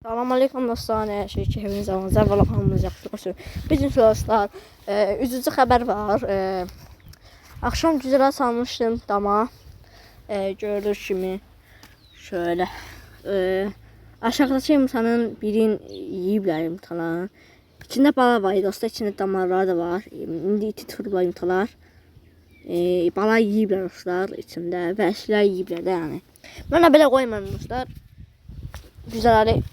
Salam aleyküm dostlar, hepiniz aranızda hamınız yaxşısınız. Bizim dostlar, üzücü xəbər var. Akşam güzələ salmışdım dama. Gördüğünüz kimi şöyle. Aşağıdaki yumurtanın birini yiyiblər yumurtaların. İçində bala var dostlar, içində damarları da var. İndi iti turba yumurtalar. Bala yiyiblər dostlar içində, vəhşilər yiyiblər də yəni. Mən də belə qoymadım dostlar. Güzələri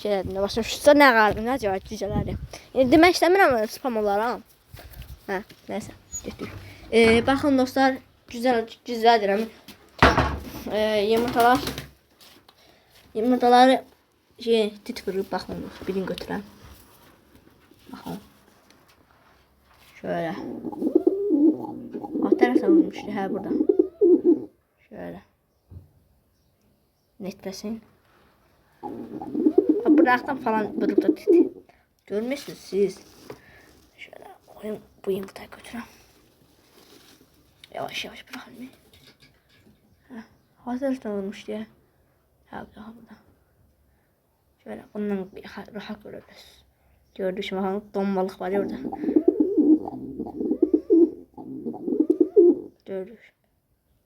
şeylərində başım şutsa nə qaldı, nə cavab güzələri. Demək istəmirəm, spam olaram. Hə, nəysə, getdik. Baxın dostlar, güzəldirəm. Yumurtaları tit vurub, baxın, birini götürəm. Baxın. Şöyle. Alt tərəfə vurmuşdu, hə, burada. Şöyle. Netləsin. Bıraktan falan vurup da titi. Görmüşsünüz siz. Şöyle koyayım, bu yumurtayı götüreyim. Yavaş yavaş bırakın. Hazır da olmuş diye. Ha burada. Şöyle bundan rahat görürüz. Gördüğünüz gibi don balık var ya orada. Gördünüz.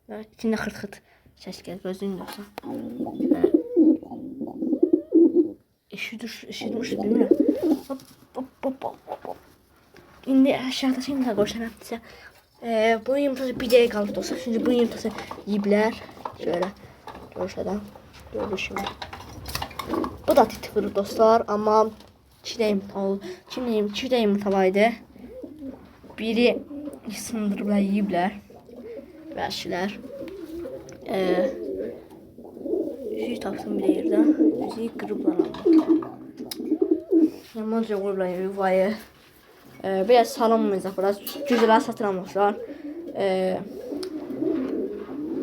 Evet, içinde hırt hırt ses gel, gözünü görsen. Şöyle. Eşitmiş bilmiyorum. Hop. Şimdi aşağıda şimdi göstereyim size. Bu yumurtası bir dakika kaldı dostlar. Şimdi bu yumurtası yiyiblər. Şöyle. Görüşədən. Görüşüm. Bu da titifir dostlar. Ama iki de yumurta vardı. Biri sındırıblar yiyiblər. Vəhşilər. Şey tapsın bir yerden. Bizi kırıplar ama. Yamanca vururlar yuvayı. Biraz salınmayacaq biraz. Güzələr satıram dostlar.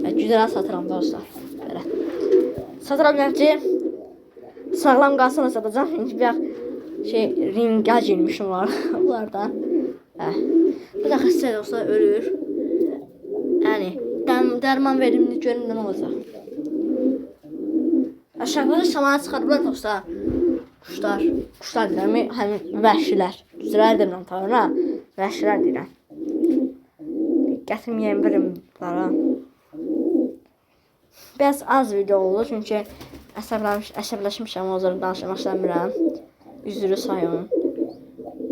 Güzələr satıram dostlar. Belə. Satıram ki sağlam qalsın satacağım. Çünki bir ringa girmişim var. Bunlardan. Bu da xəstə dostlar ölür. Yəni dərman verimli görüm nə olacaq. Aşağıda şamana çıxarıblar dostlar. Kuşlar deyirəm, həmin vəhşilər. Güzələr deyirəm tanrına, vəhşilər deyirəm. Gətirməyəm verim bunlara. Biraz az video oldu çünki əsəbləşmişəm, o zaman danışmaq istəmirəm. Üzrü sayın.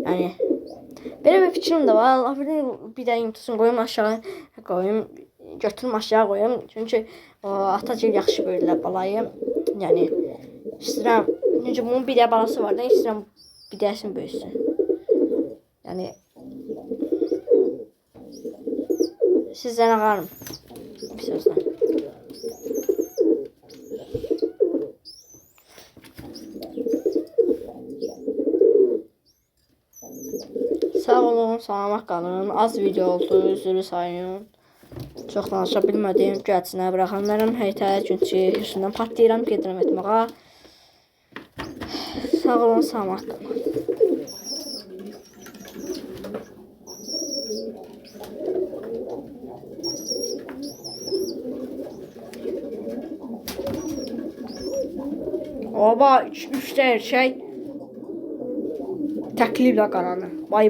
Yəni belə bir fikrim də var. Allah bir də yumurtasını qoyum aşağı qoyum. Götürüm aşağı qoyum. Çünki atacıq yaxşı böyürlər balayı. Yəni istəyirəm. Çünki bunun bir də balası var da, istəyirəm bir dəyəsini böyüsün. Yəni sizdən ağarım. Bir sözlə. Sağ olun, salamat qalın. Az video oldu, üzrü sayın. Çox danışa bilmədim, gəlsinə bıraxanlarım heytə, çünki hüsündən patlayıram, gedirəm etməyə. Sağ olun, salamat qalın. Oba, 3 də erkək təkliflə qaranı. Vay.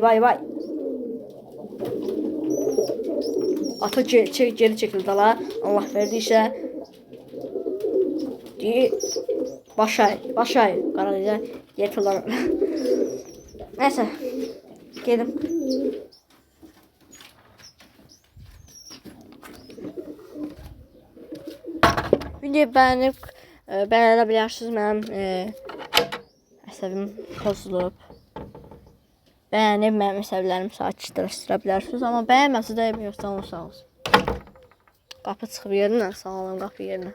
Ata geri çekildi la. Allah verdiyse başay Karadeniz yer kullanır. Neyse gelin. Videoyu beğenebilirsiniz. Benim əsəbim pozulub. Bəyənib mənim əsəblərimi sakitləşdirə bilərsiniz. Amma bəyənməsə də yoxsa sağ olsun. Qapı çıxıb yerinə, sağ olun qapı yerinə.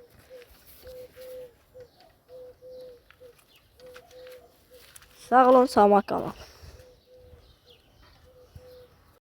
Sağ olun, salamat qalın.